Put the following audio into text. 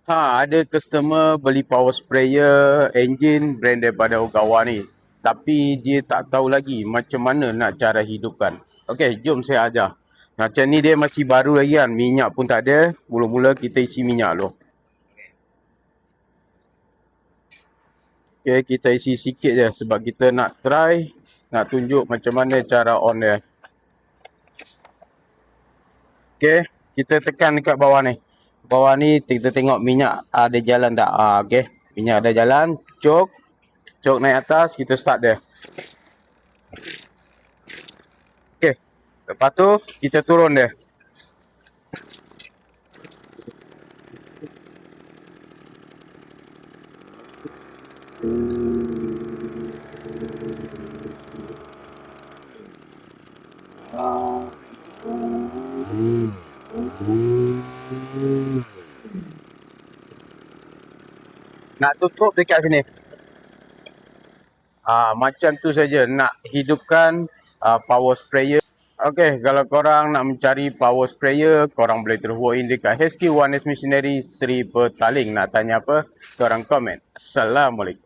Ada customer beli power sprayer engine brand daripada Ogawa ni. Tapi dia tak tahu lagi macam mana nak cara hidupkan. Okey, jom saya ajar. Macam ni dia masih baru lagi kan. Minyak pun tak ada. Mula-mula kita isi minyak dulu. Okey, kita isi sikit je sebab kita nak try, nak tunjuk macam mana cara on dia. Okey, kita tekan dekat bawah ni. Bawah ni kita tengok minyak ada jalan tak. Okey, minyak ada jalan. Cok naik atas, kita start dia. Okey, lepas tu kita turun dia. Nak tutup dekat sini. Macam tu saja nak hidupkan power sprayer. Okey, kalau korang nak mencari power sprayer, korang boleh terus walk in dekat HQ One S Machinery Seri Petaling. Nak tanya apa, korang komen. Assalamualaikum.